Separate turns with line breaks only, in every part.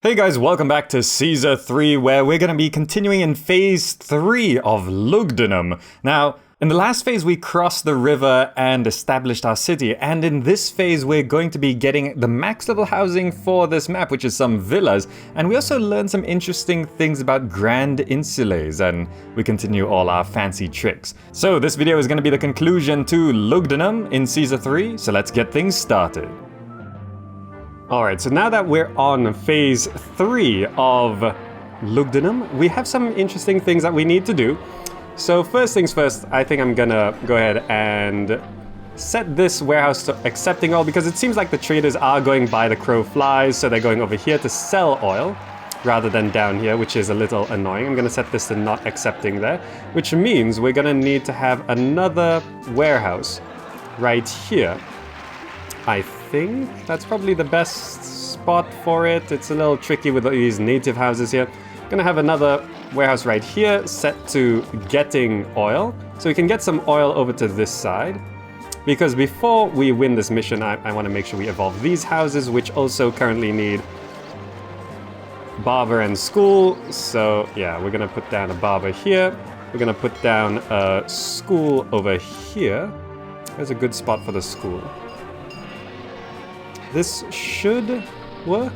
Hey guys, welcome back to Caesar 3, where we're going to be continuing in Phase 3 of Lugdunum. Now, in the last phase we crossed the river and established our city, and in this phase we're going to be getting the max level housing for this map, which is some villas, and we also learned some interesting things about grand insules, and we continue all our fancy tricks. So this video is going to be the conclusion to Lugdunum in Caesar 3, so let's get things started. Alright, so now that we're on phase 3 of Lugdunum, we have some interesting things that we need to do. So first things first, I think I'm gonna go ahead and set this warehouse to accepting oil, because it seems like the traders are going by the crow flies, so they're going over here to sell oil rather than down here, which is a little annoying. I'm gonna set this to not accepting there, which means we're gonna need to have another warehouse right here. I think that's probably the best spot for it. It's a little tricky with these native houses here. Gonna have another warehouse right here set to getting oil, so we can get some oil over to this side, because before we win this mission I want to make sure we evolve these houses, which also currently need barber and school. So yeah, we're gonna put down a barber here, we're gonna put down a school over here. There's a good spot for the school. This should work.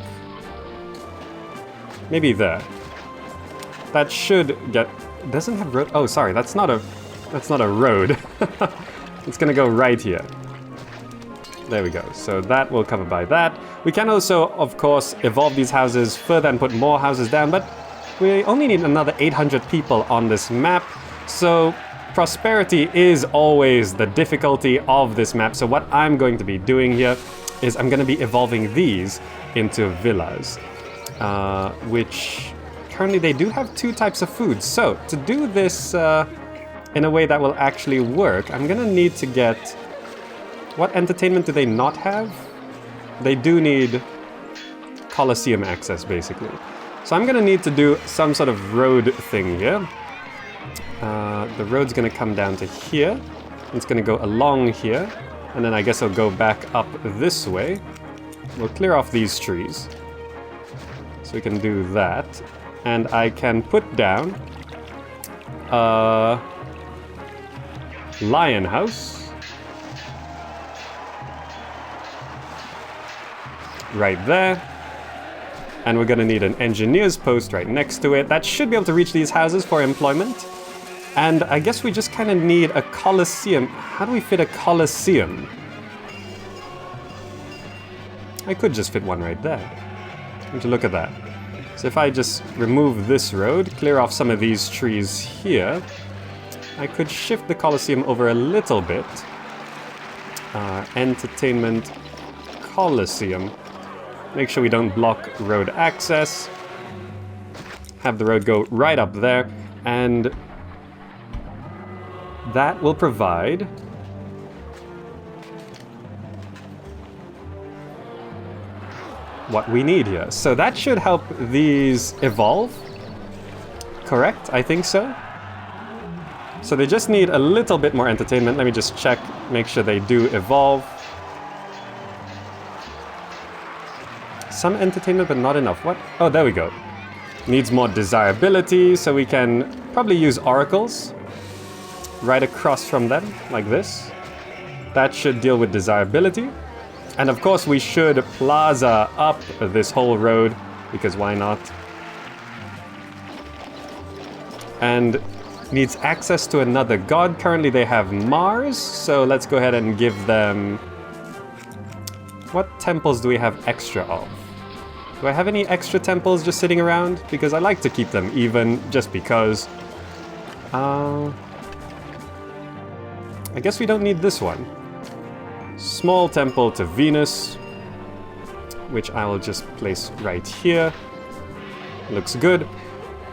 Maybe there. That should get. Doesn't have road. Oh, sorry. That's not a road. It's gonna go right here. There we go. So that will cover by that. We can also, of course, evolve these houses further and put more houses down, but we only need another 800 people on this map. So prosperity is always the difficulty of this map. So what I'm going to be doing here is I'm going to be evolving these into villas, which currently they do have 2 types of food. So to do this in a way that will actually work, I'm going to need to get... What entertainment do they not have? They do need Colosseum access, basically. So I'm going to need to do some sort of road thing here. The road's going to come down to here. It's going to go along here. And then I guess I'll go back up this way. We'll clear off these trees. So we can do that. And I can put down a lion house right there. And we're gonna need an engineer's post right next to it. That should be able to reach these houses for employment. And I guess we just kind of need a Colosseum. How do we fit a Colosseum? I could just fit one right there. Would you look at that? So if I just remove this road, clear off some of these trees here, I could shift the Colosseum over a little bit. Entertainment Colosseum. Make sure we don't block road access. Have the road go right up there, and that will provide what we need here. So that should help these evolve. Correct? I think so. So they just need a little bit more entertainment. Let me just check, make sure they do evolve. Some entertainment, but not enough. What? Oh, there we go. Needs more desirability, so we can probably use oracles right across from them, like this. That should deal with desirability. And of course we should plaza up this whole road, because why not? And needs access to another god. Currently they have Mars, so let's go ahead and give them... What temples do we have extra of? Do I have any extra temples just sitting around? Because I like to keep them even, just because. I guess we don't need this one. Small temple to Venus, which I will just place right here. Looks good.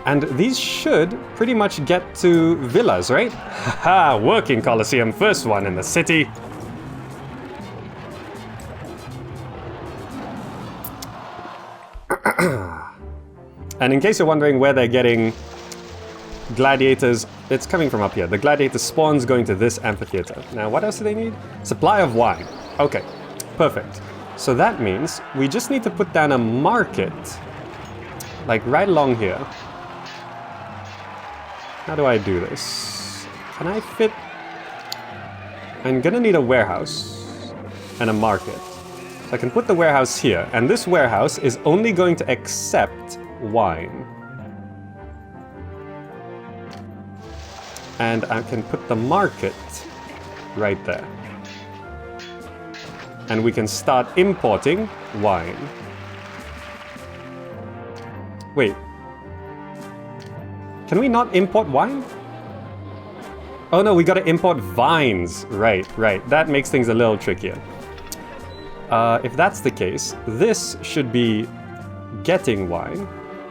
And these should pretty much get to villas, right? Haha, working Colosseum, first one in the city. And in case you're wondering where they're getting gladiators, it's coming from up here. The gladiator spawn's going to this amphitheater. Now, what else do they need? Supply of wine. Okay, perfect. So that means we just need to put down a market
like right along here. How do I do this? Can I fit? I'm gonna need a warehouse and a market. So I can put the warehouse here, and this warehouse is only going to accept wine. And I can put the market right there. And we can start importing wine. Wait. Can we not import wine? Oh no, we gotta import vines. Right. That makes things a little trickier. If that's the case, this should be getting wine.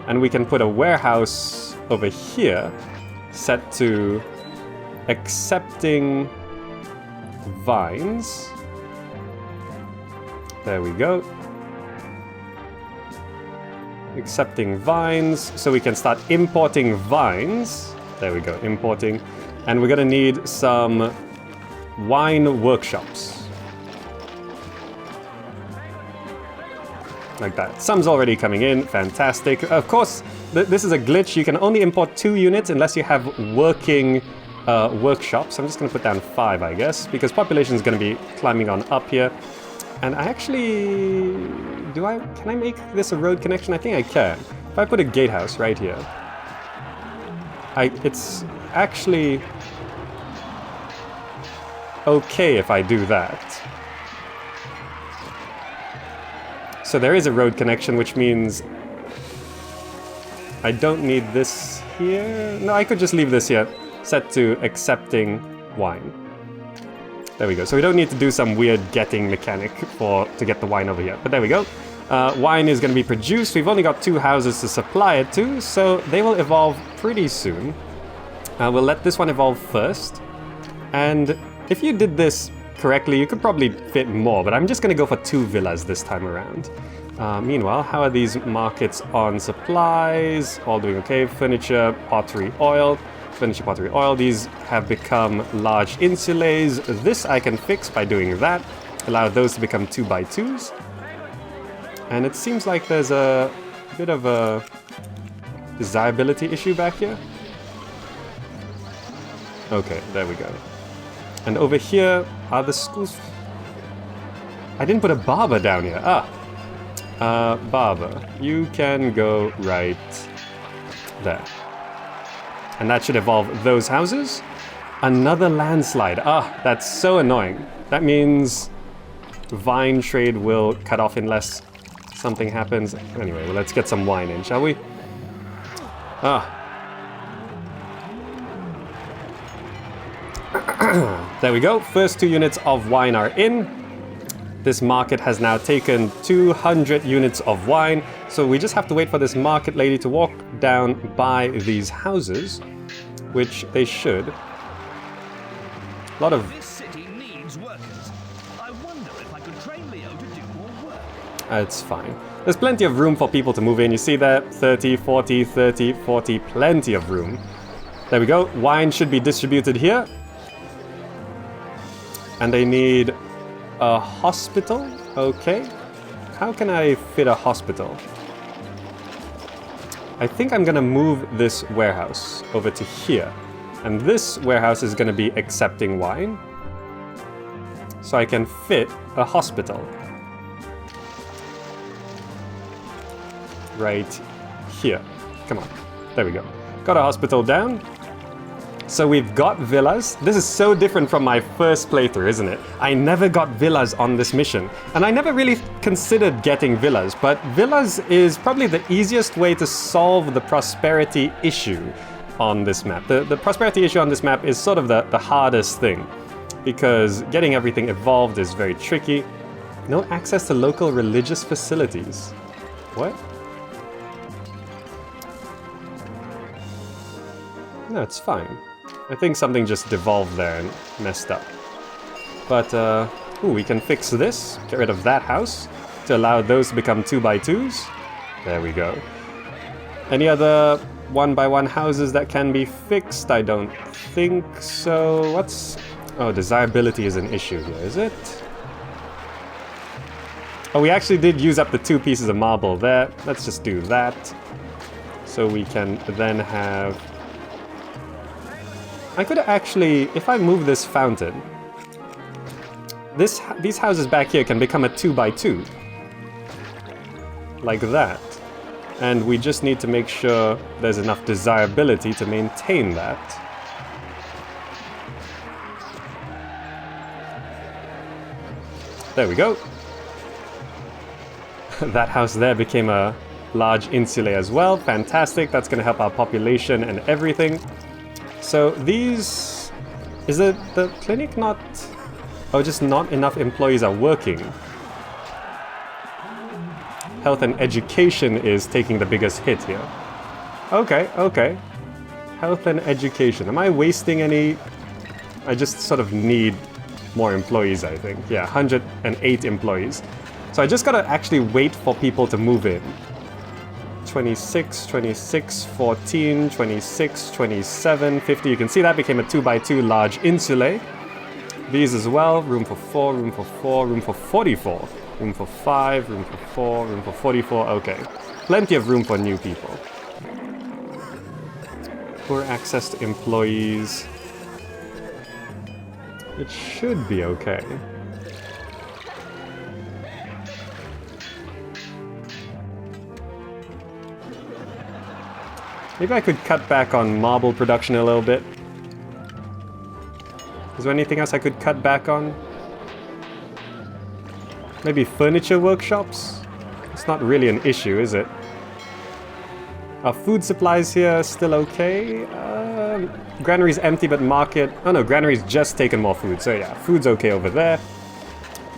And we can put a warehouse over here set to accepting vines. There we go. Accepting vines, so we can start importing vines. There we go, importing. And we're gonna need some wine workshops. Like that. Some's already coming in, fantastic. Of course, this is a glitch. You can only import 2 units unless you have working workshops. I'm just gonna put down 5, I guess, because population is gonna be climbing on up here. And I actually... can I make this a road connection? I think I can. If I put a gatehouse right here, it's actually okay if I do that. So there is a road connection, which means I don't need this here. No, I could just leave this here, set to accepting wine. There we go. So we don't need to do some weird getting mechanic to get the wine over here. But there we go. Wine is going to be produced. We've only got 2 houses to supply it to, so they will evolve pretty soon. We'll let this one evolve first. And if you did this correctly, you could probably fit more, but I'm just going to go for 2 villas this time around. Meanwhile, how are these markets on supplies? All doing okay. Furniture, pottery, oil. Furniture, pottery, oil. These have become large insulays. This I can fix by doing that. Allow those to become 2x2s. And it seems like there's a bit of a desirability issue back here. Okay, there we go. And over here are the schools. I didn't put a barber down here. Barber. You can go right there. And that should evolve those houses. Another landslide. That's so annoying. That means vine trade will cut off unless something happens. Anyway, well, let's get some wine in, shall we? There we go. First 2 units of wine are in. This market has now taken 200 units of wine. So we just have to wait for this market lady to walk down by these houses, which they should. A lot of...
This city needs workers. I wonder if I could train Leo to do more work.
It's fine. There's plenty of room for people to move in. You see that? 30, 40, 30, 40. Plenty of room. There we go. Wine should be distributed here. And they need a hospital. Okay. How can I fit a hospital? I think I'm gonna move this warehouse over to here. And this warehouse is gonna be accepting wine. So I can fit a hospital. Right here. Come on. There we go. Got a hospital down. So we've got villas. This is so different from my first playthrough, isn't it? I never got villas on this mission. And I never really considered getting villas, but villas is probably the easiest way to solve the prosperity issue on this map. The prosperity issue on this map is sort of the hardest thing, because getting everything evolved is very tricky. No access to local religious facilities. What? No, it's fine. I think something just devolved there and messed up. But, we can fix this. Get rid of that house to allow those to become 2x2s. There we go. Any other 1x1 houses that can be fixed? I don't think so. What's... Oh, desirability is an issue here, is it? Oh, we actually did use up the 2 pieces of marble there. Let's just do that. So we can then have... I could actually, if I move this fountain, these houses back here can become a 2x2. Like that. And we just need to make sure there's enough desirability to maintain that. There we go. That house there became a large insulae as well. Fantastic. That's going to help our population and everything. So these... Is the clinic not... Oh, just not enough employees are working. Health and education is taking the biggest hit here. Okay, okay. Health and education. Am I wasting any... I just sort of need more employees, I think. Yeah, 108 employees. So I just gotta actually wait for people to move in. 26, 26, 14, 26, 27, 50. You can see that became a 2x2 large insulae. These as well. Room for 4, room for 4, room for 44. Room for 5, room for 4, room for 44. Okay. Plenty of room for new people. Poor access to employees. It should be okay. Maybe I could cut back on marble production a little bit. Is there anything else I could cut back on? Maybe furniture workshops? It's not really an issue, is it? Our food supplies here still okay. Granary's empty, but market... Oh no, granary's just taken more food. So yeah, food's okay over there.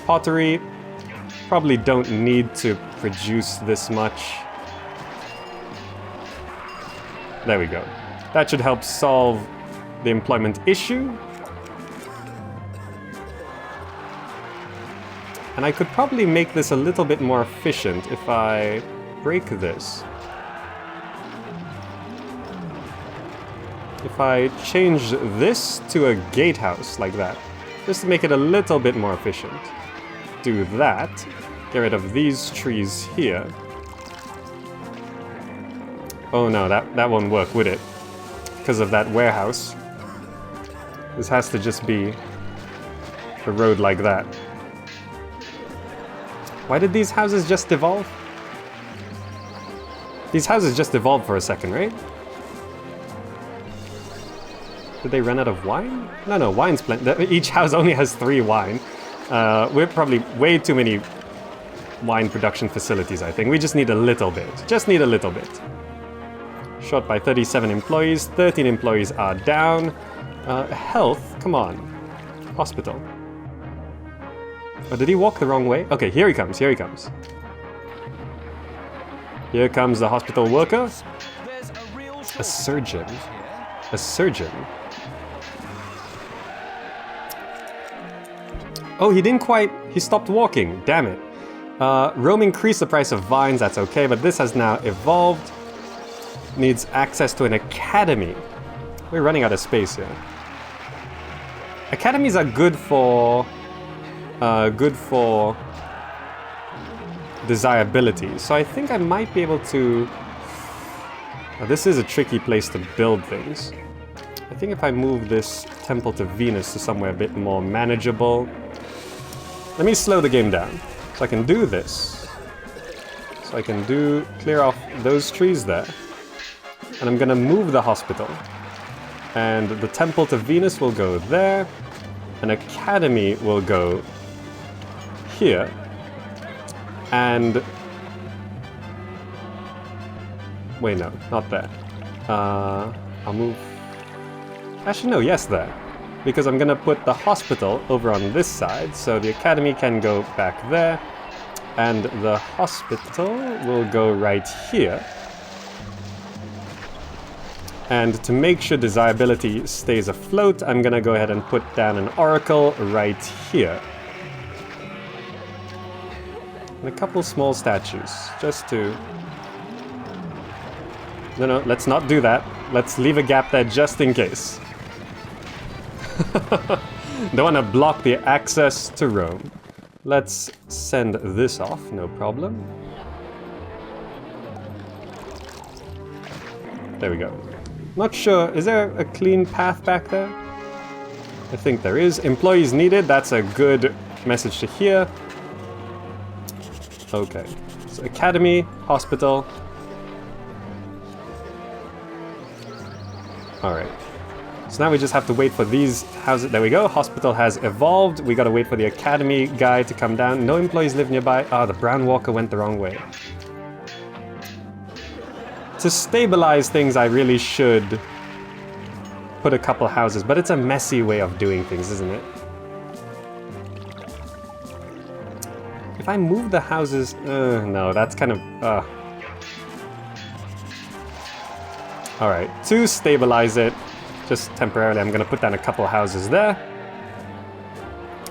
Pottery. Probably don't need to produce this much. There we go. That should help solve the employment issue. And I could probably make this a little bit more efficient if I break this. If I change this to a gatehouse like that, just to make it a little bit more efficient. Do that. Get rid of these trees here. Oh no, that won't work, would it? Because of that warehouse. This has to just be a road like that. Why did these houses just evolve? These houses just evolved for a second, right? Did they run out of wine? No, wine's plenty. Each house only has 3 wine. We're probably way too many wine production facilities, I think. We just need a little bit. Just need a little bit. Short by 37 employees. 13 employees are down. Health, come on. Hospital. Oh, did he walk the wrong way? Okay, here he comes, here he comes. Here comes the hospital worker. A surgeon. A surgeon. Oh, he didn't quite... He stopped walking. Damn it. Rome increased the price of vines. That's okay, but this has now evolved. Needs access to an academy. We're running out of space here. Academies are good for desirability. So I think I might be able to... this is a tricky place to build things. I think if I move this temple to Venus to somewhere a bit more manageable... Let me slow the game down. So I can do this. So I can clear off those trees there. And I'm gonna move the hospital. And the temple to Venus will go there. An academy will go here. And... Wait, no, not there. I'll move... Actually, no, yes, there. Because I'm gonna put the hospital over on this side, so the academy can go back there. And the hospital will go right here. And to make sure desirability stays afloat, I'm gonna go ahead and put down an oracle right here. And a couple small statues, just to... No, let's not do that. Let's leave a gap there just in case. Don't want to block the access to Rome. Let's send this off, no problem. There we go. Not sure, is there a clean path back there? I think there is. Employees needed, that's a good message to hear. Okay, so academy, hospital. Alright. So now we just have to wait for these houses. There we go. Hospital has evolved. We gotta wait for the academy guy to come down. No employees live nearby. Ah, the brown walker went the wrong way. To stabilize things, I really should put a couple houses, but it's a messy way of doing things, isn't it? If I move the houses... no, that's kind of... Alright, to stabilize it, just temporarily, I'm gonna put down a couple houses there.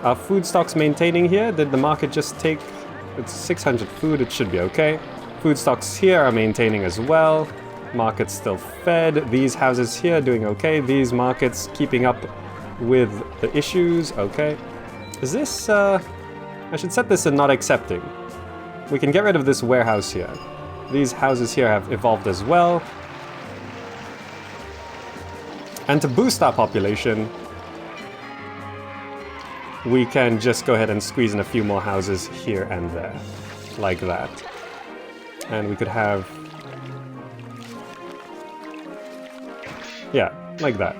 Are food stocks maintaining here? Did the market just take... It's 600 food, it should be okay. Food stocks here are maintaining as well. Market's still fed. These houses here doing okay. These markets keeping up with the issues. Okay. Is this... I should set this to not accepting. We can get rid of this warehouse here. These houses here have evolved as well. And to boost our population, we can just go ahead and squeeze in a few more houses here and there. Like that. And we could have... Yeah, like that.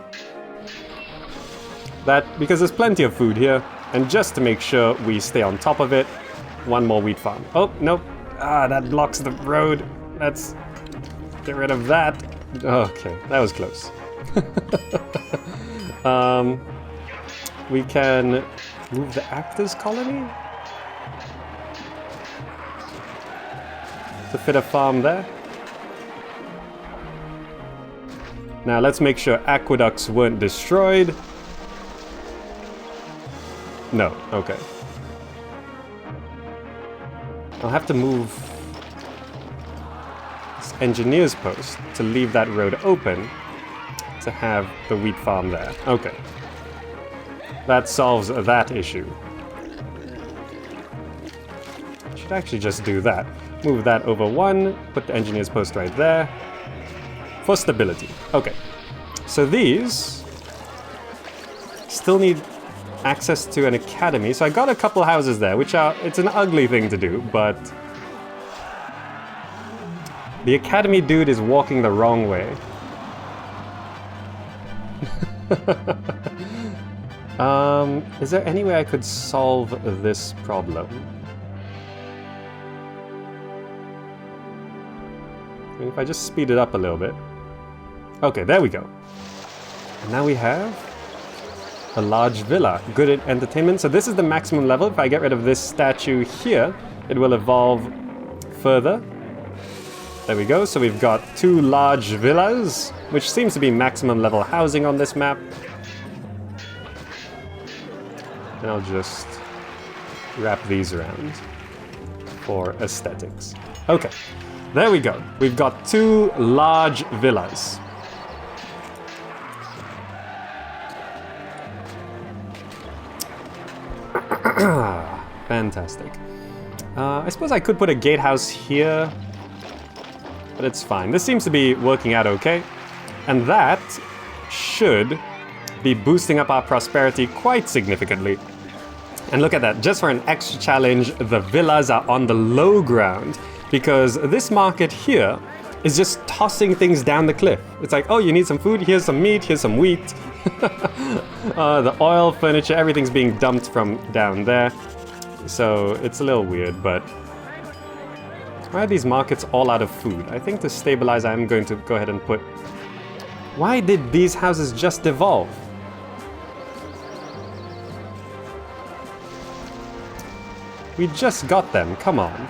Because there's plenty of food here, and just to make sure we stay on top of it, one more wheat farm. Oh, nope. Ah, that blocks the road. Let's get rid of that. Okay, that was close. We can move the actors colony to fit a farm there. Now let's make sure aqueducts weren't destroyed. No, okay. I'll have to move this engineer's post to leave that road open to have the wheat farm there. Okay. That solves that issue. I should actually just do that. Move that over one, put the engineer's post right there. For stability. Okay. So these still need access to an academy. So I got a couple houses there, which are... It's an ugly thing to do, but... The academy dude is walking the wrong way. Is there any way I could solve this problem? If I just speed it up a little bit. Okay, there we go. And now we have a large villa. Good at entertainment. So this is the maximum level. If I get rid of this statue here, it will evolve further. There we go. So we've got 2 large villas, which seems to be maximum level housing on this map. And I'll just wrap these around for aesthetics. Okay, there we go. We've got 2 large villas. Fantastic. I suppose I could put a gatehouse here, but it's fine. This seems to be working out okay. And that should be boosting up our prosperity quite significantly. And look at that, just for an extra challenge, the villas are on the low ground, because this market here is just tossing things down the cliff. It's like, oh, you need some food, here's some meat, here's some wheat. The oil, furniture, everything's being dumped from down there. So it's a little weird, but why are these markets all out of food? I think to stabilize, I'm going to go ahead and put... Why did these houses just evolve? We just got them, come on.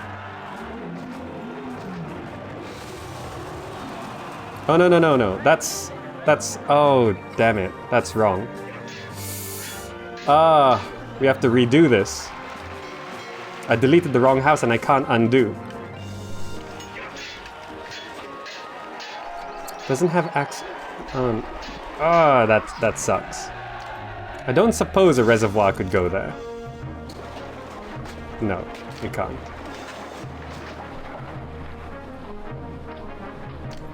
Oh, no. That's... Oh, damn it. That's wrong. We have to redo this. I deleted the wrong house and I can't undo. Doesn't have access... that sucks. I don't suppose a reservoir could go there. No, it can't.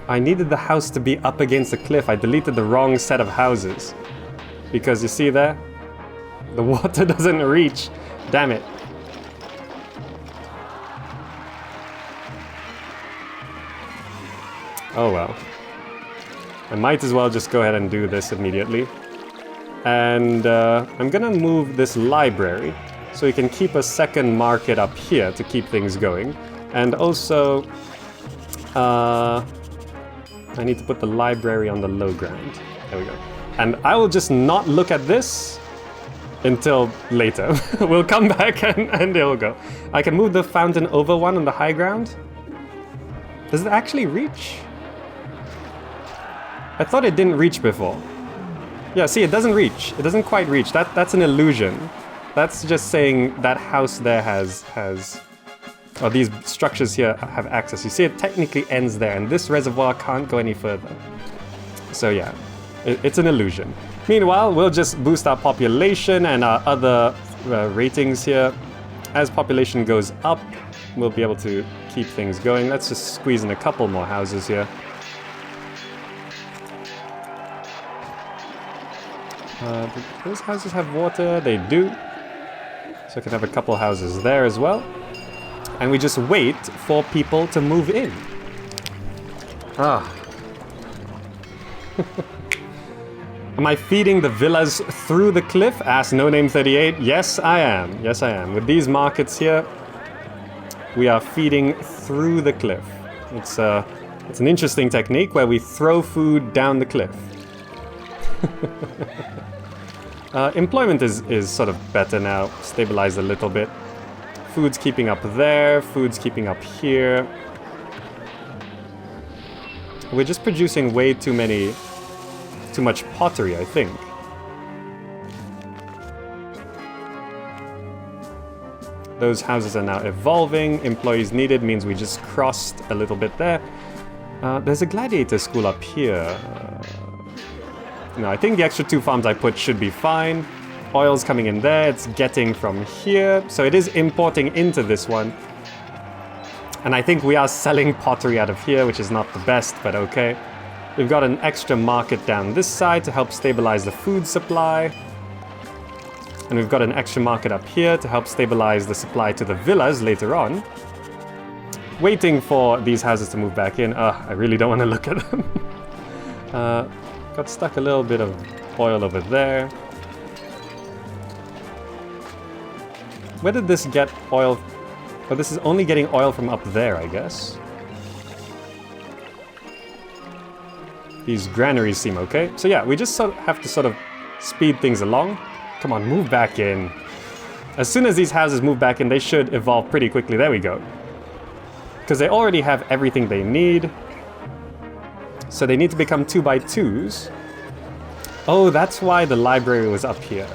I needed the house to be up against the cliff. I deleted the wrong set of houses. Because you see there? The water doesn't reach. Damn it. Oh well. I might as well just go ahead and do this immediately. And I'm gonna move this library so we can keep a second market up here to keep things going. And also, I need to put the library on the low ground. There we go. And I will just not look at this until later. We'll come back and it'll go. I can move the fountain over one on the high ground. Does it actually reach? I thought it didn't reach before. Yeah, see, it doesn't reach. It doesn't quite reach. That's an illusion. That's just saying that house there has or these structures here have access. You see, it technically ends there, and this reservoir can't go any further. So yeah, it's an illusion. Meanwhile, we'll just boost our population and our other ratings here. As population goes up, we'll be able to keep things going. Let's just squeeze in a couple more houses here. Do those houses have water? They do. So I can have a couple houses there as well. And we just wait for people to move in. Ah. Am I feeding the villas through the cliff? Ask NoName38. Yes, I am. Yes, I am. With these markets here, we are feeding through the cliff. It's an interesting technique where we throw food down the cliff. Employment is sort of better now, stabilized a little bit. Food's keeping up there, food's keeping up here. We're just producing way too much pottery, I think. Those houses are now evolving. Employees needed means we just crossed a little bit there. There's a gladiator school up here. No, I think the extra 2 farms I put should be fine. Oil's coming in there, it's getting from here. So it is importing into this one. And I think we are selling pottery out of here, which is not the best, but okay. We've got an extra market down this side to help stabilize the food supply. And we've got an extra market up here to help stabilize the supply to the villas later on. Waiting for these houses to move back in. I really don't want to look at them. Got stuck a little bit of oil over there. Where did this get oil? Oh, this is only getting oil from up there, I guess. These granaries seem okay. So yeah, we just have to sort of speed things along. Come on, move back in. As soon as these houses move back in, they should evolve pretty quickly. There we go. Because they already have everything they need. So they need to become 2x2s. Oh, that's why the library was up here.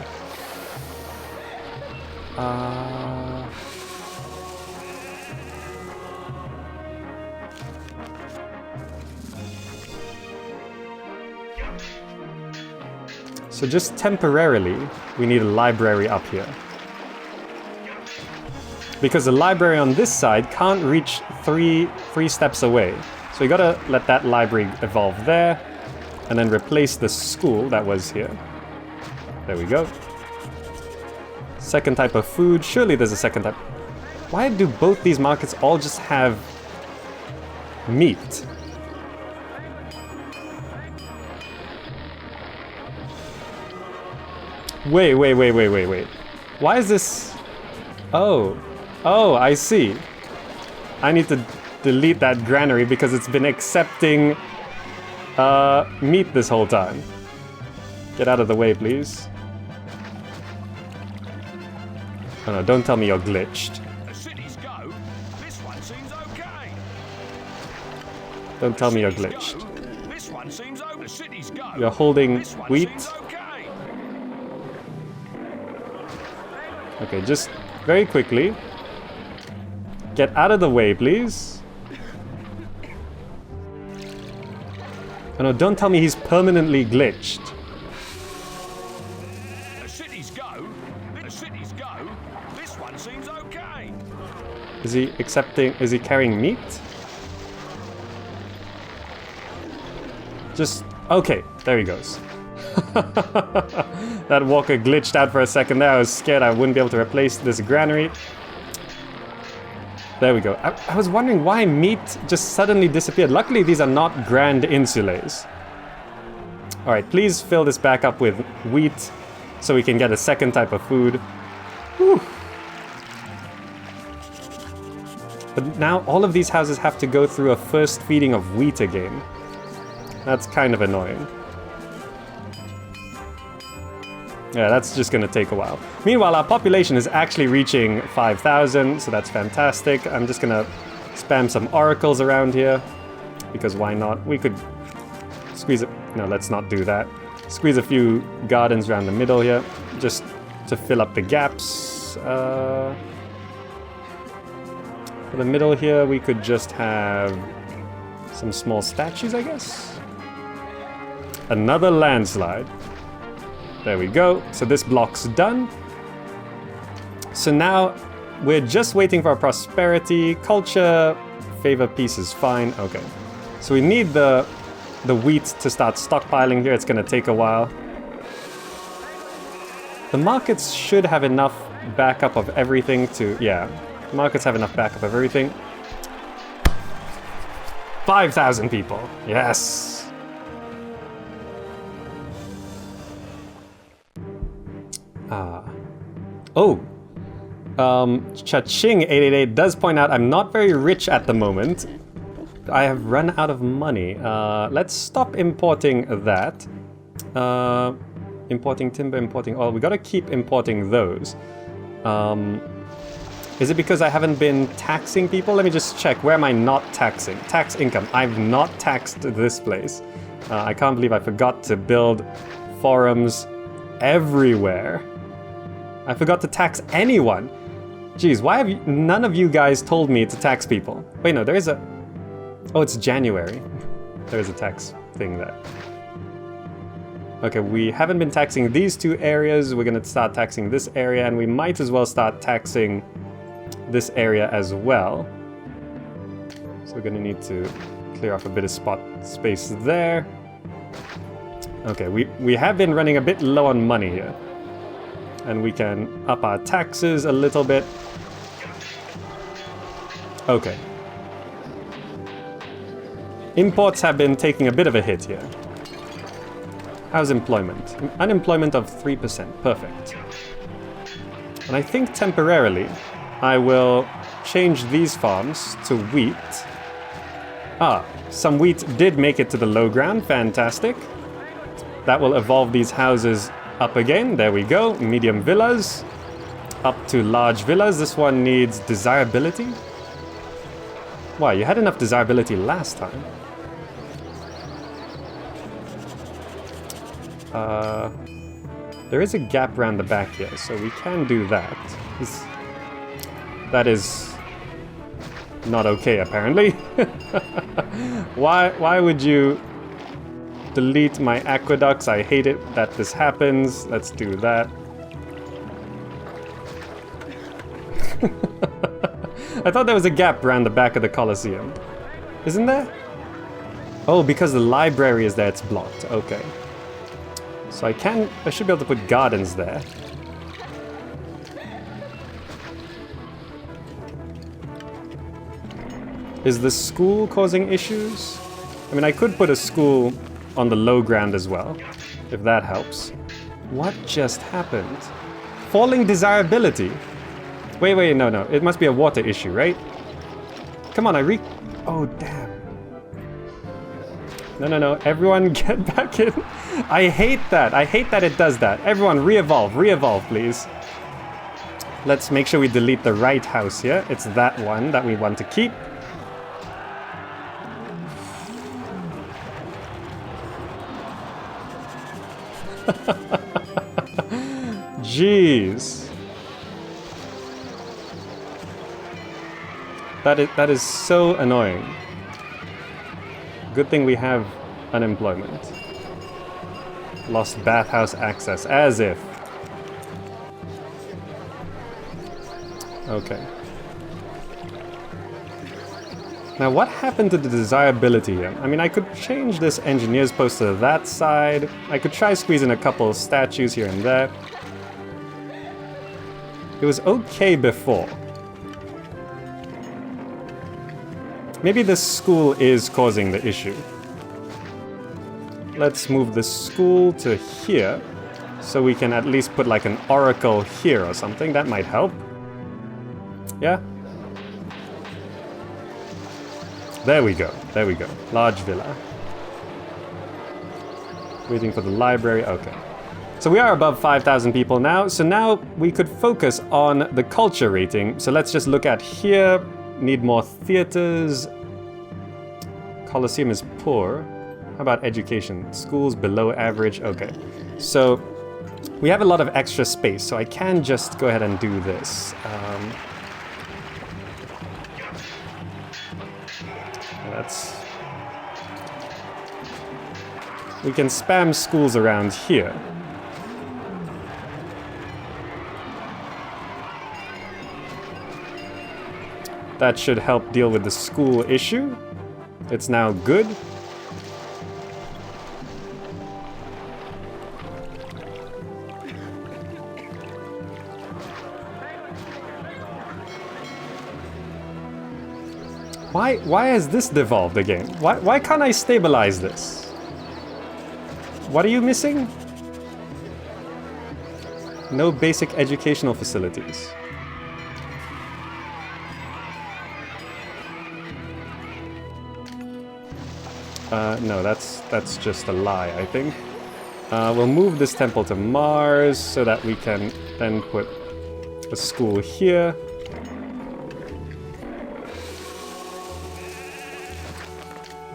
So just temporarily, we need a library up here. Because the library on this side can't reach three steps away. So you gotta let that library evolve there, and then replace the school that was here. There we go. Second type of food. Surely there's a second type. Why do both these markets all just have meat? Wait. Why is this? Oh, I see. I need to delete that granary because it's been accepting meat this whole time. Get out of the way, please. Oh no, don't tell me you're glitched.
The cities go. This one seems okay.
Don't tell me you're glitched.
This one seems okay. The cities go.
You're holding
This one
wheat.
seems okay.
Okay, just very quickly. Get out of the way, please. Oh no, don't tell me he's permanently glitched.
The cities go. The cities go. This one seems okay.
Is he carrying meat? Just... Okay, there he goes. That walker glitched out for a second there. I was scared I wouldn't be able to replace this granary. There we go. I was wondering why meat just suddenly disappeared. Luckily, these are not grand insules. Alright, please fill this back up with wheat so we can get a second type of food. Whew. But now all of these houses have to go through a first feeding of wheat again. That's kind of annoying. Yeah, that's just gonna take a while. Meanwhile, our population is actually reaching 5,000, so that's fantastic. I'm just gonna spam some oracles around here, because why not? We could squeeze it. No, let's not do that. Squeeze a few gardens around the middle here, just to fill up the gaps. For the middle here, we could just have some small statues, I guess. Another landslide. There we go. So this block's done. So now we're just waiting for our prosperity. Culture, favor, peace is fine. Okay. So we need the wheat to start stockpiling here. It's going to take a while. The markets should have enough backup of everything to... Yeah, markets have enough backup of everything. 5,000 people. Yes. Cha-ching888 does point out I'm not very rich at the moment. I have run out of money. Let's stop importing that. Importing timber, importing oil. We gotta keep importing those. Is it because I haven't been taxing people? Let me just check. Where am I not taxing? Tax income. I've not taxed this place. I can't believe I forgot to build forums everywhere. I forgot to tax anyone. Jeez, why have none of you guys told me to tax people? Wait, no, there is a... Oh, it's January. There is a tax thing there. Okay, we haven't been taxing these two areas. We're gonna start taxing this area, and we might as well start taxing this area as well. So we're gonna need to clear off a bit of space there. Okay, we have been running a bit low on money here. And we can up our taxes a little bit. Okay. Imports have been taking a bit of a hit here. How's employment? Unemployment of 3%. Perfect. And I think temporarily I will change these farms to wheat. Ah, some wheat did make it to the low ground. Fantastic. That will evolve these houses up again. There we go. Medium villas. Up to large villas. This one needs desirability. Why? You had enough desirability last time. There is a gap around the back here, so we can do that. That is not okay, apparently. Why would you delete my aqueducts? I hate it that this happens. Let's do that. I thought there was a gap around the back of the Colosseum. Isn't there? Oh, because the library is there, it's blocked. Okay. So I should be able to put gardens there. Is the school causing issues? I mean, I could put a school on the low ground as well, if that helps. What just happened? Falling desirability. Wait, no. It must be a water issue, right? Come on, oh, damn. No. Everyone get back in. I hate that. I hate that it does that. Everyone re-evolve, please. Let's make sure we delete the right house here. It's that one that we want to keep. Jeez. That is so annoying. Good thing we have unemployment. Lost bathhouse access, as if. Okay. Now, what happened to the desirability here? I mean, I could change this engineer's post to that side. I could try squeezing a couple statues here and there. It was okay before. Maybe this school is causing the issue. Let's move the school to here, so we can at least put like an oracle here or something. That might help. Yeah? There we go. There we go. Large villa. Waiting for the library. Okay. So we are above 5,000 people now. So now we could focus on the culture rating. So let's just look at here. Need more theaters. Colosseum is poor. How about education? Schools below average. Okay. So we have a lot of extra space. So I can just go ahead and do this. We can spam schools around here. That should help deal with the school issue. It's now good. Why has this devolved again? Why can't I stabilize this? What are you missing? No basic educational facilities. No, that's just a lie, I think. We'll move this temple to Mars so that we can then put a school here.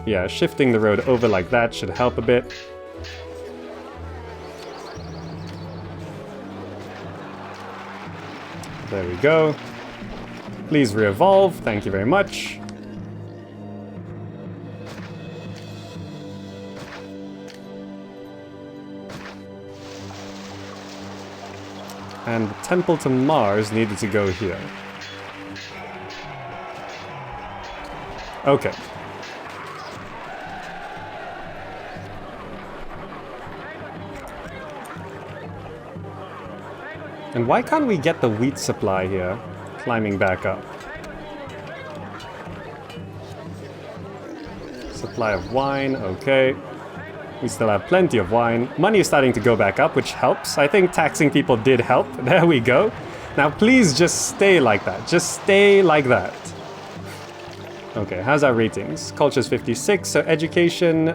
Yeah, shifting the road over like that should help a bit. There we go. Please re-evolve. Thank you very much. And the temple to Mars needed to go here. Okay. And why can't we get the wheat supply here, climbing back up? Supply of wine, okay. We still have plenty of wine. Money is starting to go back up, which helps. I think taxing people did help. There we go. Now please just stay like that. Just stay like that. Okay, how's our ratings? Culture's 56, so education,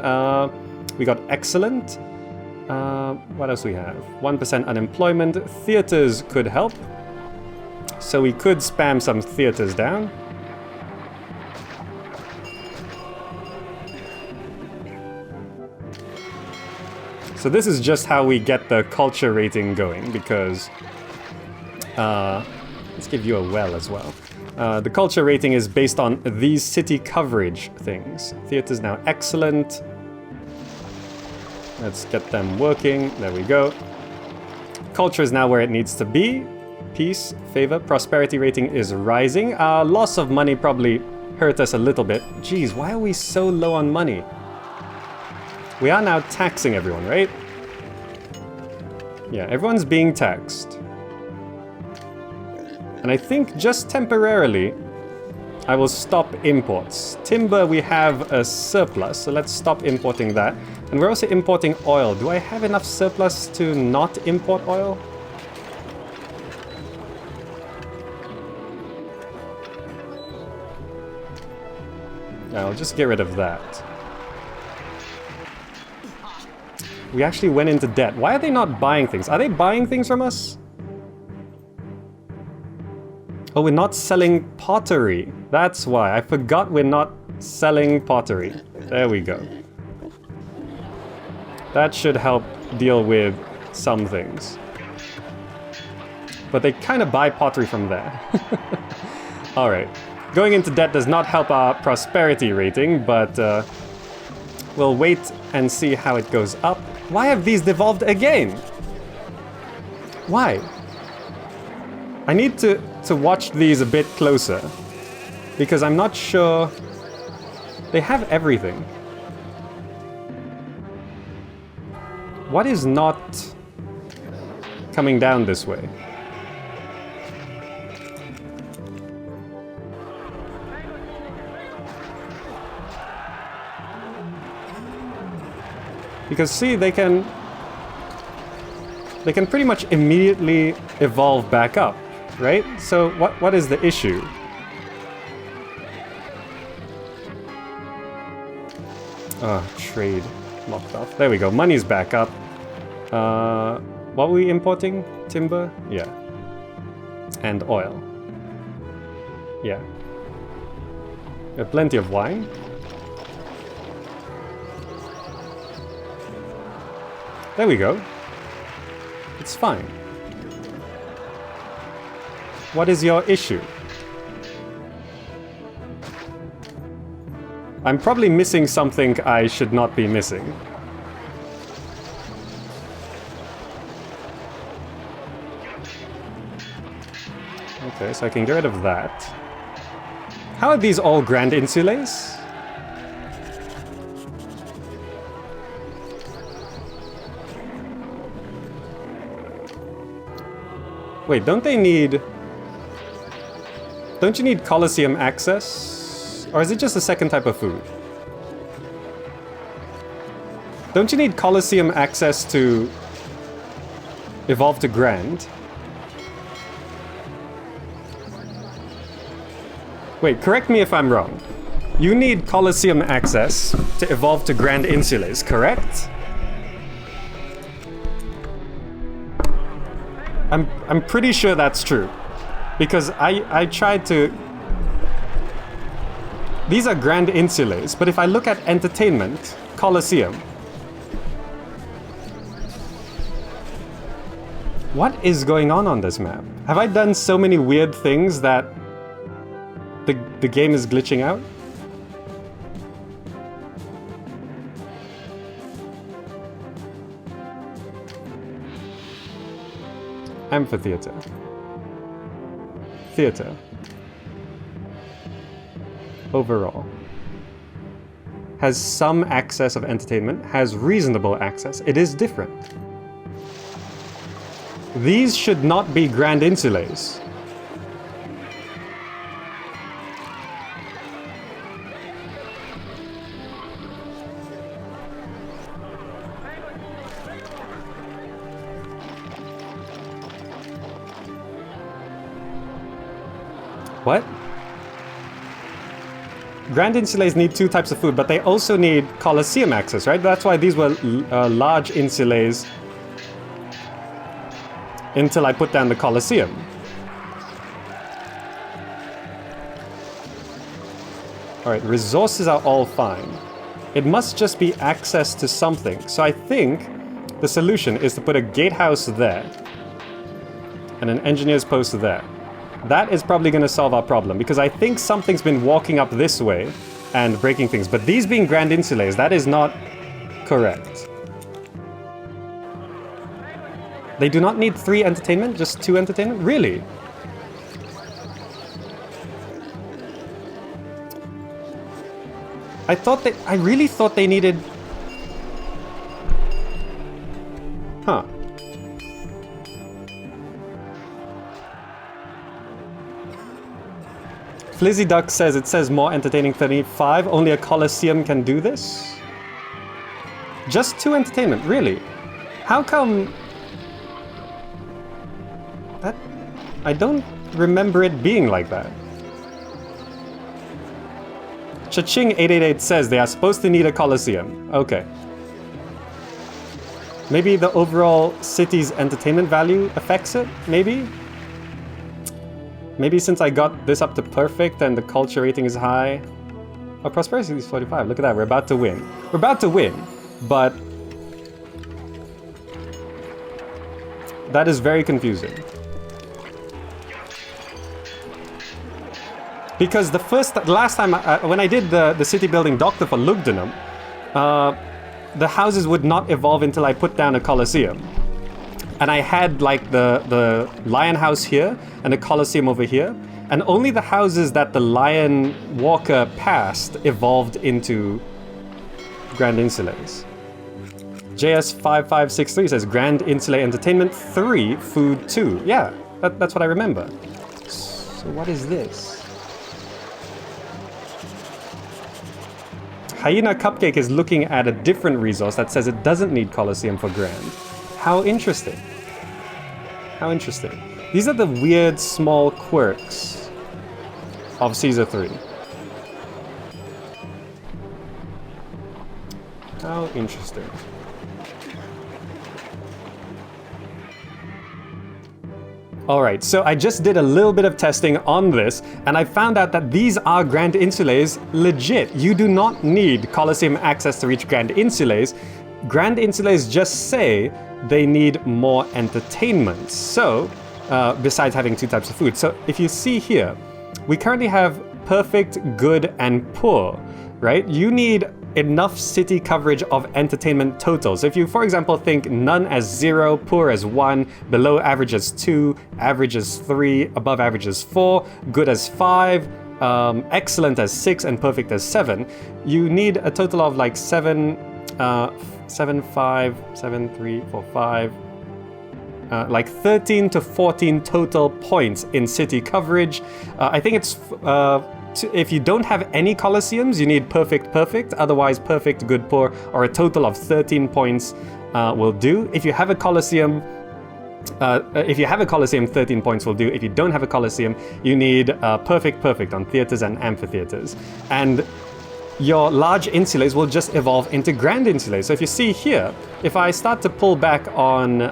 we got excellent. What else we have? 1% unemployment. Theaters could help. So we could spam some theaters down. So this is just how we get the culture rating going, because let's give you a well as well. The culture rating is based on these city coverage things. Theater's now excellent. Let's get them working. There we go. Culture is now where it needs to be. Peace, favor, prosperity rating is rising. Loss of money probably hurt us a little bit. Geez, why are we so low on money? We are now taxing everyone, right? Yeah, everyone's being taxed. And I think just temporarily, I will stop imports. Timber, we have a surplus, so let's stop importing that. And we're also importing oil. Do I have enough surplus to not import oil? Yeah, I'll just get rid of that. We actually went into debt. Why are they not buying things? Are they buying things from us? Oh, we're not selling pottery. That's why. I forgot we're not selling pottery. There we go. That should help deal with some things. But they kind of buy pottery from there. Alright. Going into debt does not help our prosperity rating, but we'll wait and see how it goes up. Why have these devolved again? Why? I need to watch these a bit closer, because I'm not sure They have everything. What is not coming down this way? Because see, they can pretty much immediately evolve back up, right? So what is the issue? Trade locked off. There we go. Money's back up. What were we importing? Timber? Yeah. And oil. Yeah. We have plenty of wine. There we go. It's fine. What is your issue? I'm probably missing something I should not be missing. Okay, so I can get rid of that. How are these all Grand Insules? Wait, don't you need Colosseum access? Or is it just a second type of food? Don't you need Colosseum access to evolve to Grand? Wait, correct me if I'm wrong. You need Colosseum access to evolve to Grand Insules, correct? I'm pretty sure that's true. Because I tried to... These are Grand Insules, but if I look at Entertainment, Colosseum... What is going on this map? Have I done so many weird things that the game is glitching out? Amphitheater. Theater. Overall. Has some access of entertainment, has reasonable access. It is different. These should not be Grand Insules. What? Grand Insules need two types of food, but they also need Colosseum access, right? That's why these were large Insules until I put down the Colosseum. Alright, resources are all fine. It must just be access to something. So I think the solution is to put a gatehouse there and an engineer's post there. That is probably going to solve our problem, because I think something's been walking up this way and breaking things. But these being Grand Insules, that is not correct. They do not need 3 entertainment, just 2 entertainment? Really? I really thought they needed... Huh. Flizzy Duck says it says more entertaining 35. Only a Colosseum can do this? Just 2 entertainment, really? How come... That... I don't remember it being like that. Cha-ching888 says they are supposed to need a Colosseum. Okay. Maybe the overall city's entertainment value affects it? Maybe? Maybe since I got this up to perfect and the culture rating is high. Oh, prosperity is 45. Look at that. We're about to win. We're about to win, but that is very confusing. Because the last time, when I did the city building doctor for Lugdunum, the houses would not evolve until I put down a Colosseum. And I had like the lion house here and a Colosseum over here. and only the houses that the lion walker passed evolved into Grand Insulays. JS5563 says Grand Insulay Entertainment 3, Food 2. Yeah, that's what I remember. So what is this? Hyena Cupcake is looking at a different resource that says it doesn't need Colosseum for Grand. How interesting. How interesting. These are the weird small quirks of Caesar 3. How interesting. Alright, so I just did a little bit of testing on this, and I found out that these are Grand Insulays legit. You do not need Colosseum access to reach Grand Insulays. Grand Insulays just say they need more entertainment. So, besides having 2 types of food. So if you see here, we currently have perfect, good, and poor, right? You need enough city coverage of entertainment total. So if you, for example, think none as 0, poor as 1, below average as 2, average as 3, above average as 4, good as 5, excellent as 6, and perfect as 7, you need a total of like 7, 5, 7, 3, 4, 5, like 13 to 14 total points in city coverage. I think it's if you don't have any Colosseums, you need perfect, otherwise perfect, good, poor, or a total of 13 points will do. If you have a Colosseum, 13 points will do. If you don't have a Colosseum, you need perfect on theaters and amphitheaters. And your large insulays will just evolve into Grand Insulays. So if you see here, if I start to pull back on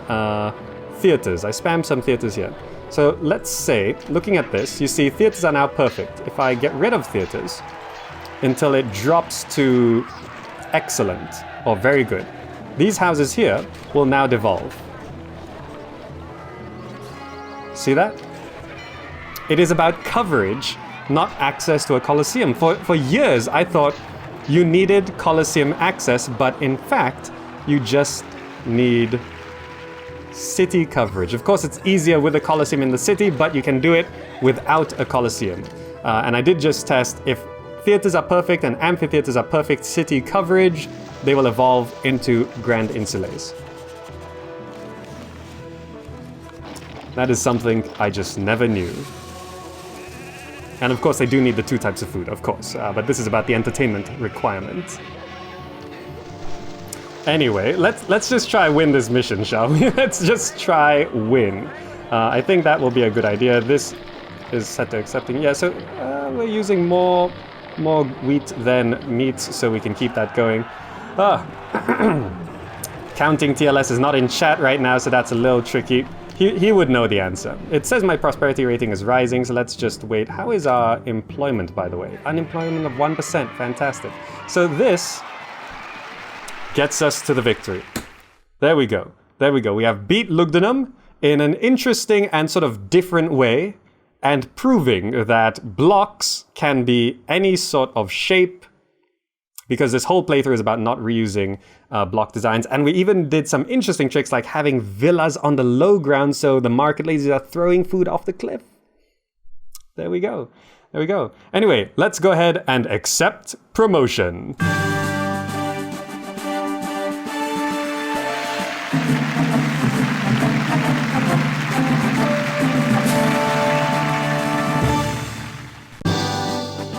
theaters, I spam some theaters here. So let's say, looking at this, you see theaters are now perfect. If I get rid of theaters until it drops to excellent or very good, these houses here will now devolve. See that? It is about coverage, not access to a Colosseum. For years, I thought you needed Colosseum access, but in fact, you just need city coverage. Of course, it's easier with a Colosseum in the city, but you can do it without a Colosseum. And I did just test if theaters are perfect and amphitheaters are perfect city coverage, they will evolve into Grand Insulays. That is something I just never knew. And of course, they do need the 2 types of food, of course, but this is about the entertainment requirement. Anyway, let's just try win this mission, shall we? Let's just try win. I think that will be a good idea. This is set to accepting. Yeah, so we're using more wheat than meat, so we can keep that going. Counting TLS is not in chat right now, so that's a little tricky. He would know the answer. It says my prosperity rating is rising, so let's just wait. How is our employment, by the way? Unemployment of 1%, fantastic. So this gets us to the victory. There we go. We have beat Lugdunum in an interesting and sort of different way, and proving that blocks can be any sort of shape, because this whole playthrough is about not reusing block designs. And we even did some interesting tricks like having villas on the low ground so the market ladies are throwing food off the cliff. There we go. Anyway, let's go ahead and accept promotion.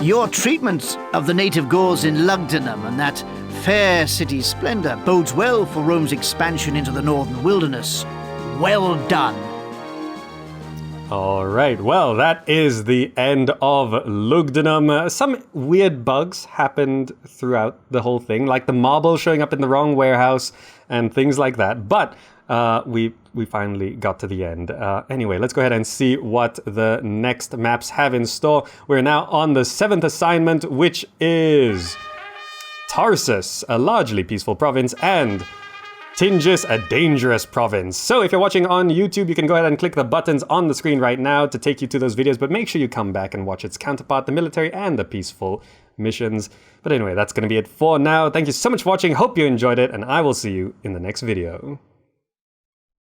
Your treatment of the native Gauls in Lugdunum and that fair city's splendor bodes well for Rome's expansion into the northern wilderness. Well done.
All right, well, that is the end of Lugdunum. Some weird bugs happened throughout the whole thing, like the marble showing up in the wrong warehouse and things like that. But we finally got to the end. Anyway, let's go ahead and see what the next maps have in store. We're now on the 7th assignment, which is Tarsus, a largely peaceful province, and Tingis, a dangerous province. So if you're watching on YouTube, you can go ahead and click the buttons on the screen right now to take you to those videos, but make sure you come back and watch its counterpart, the military and the peaceful missions. But anyway, that's going to be it for now. Thank you so much for watching. Hope you enjoyed it, and I will see you in the next video.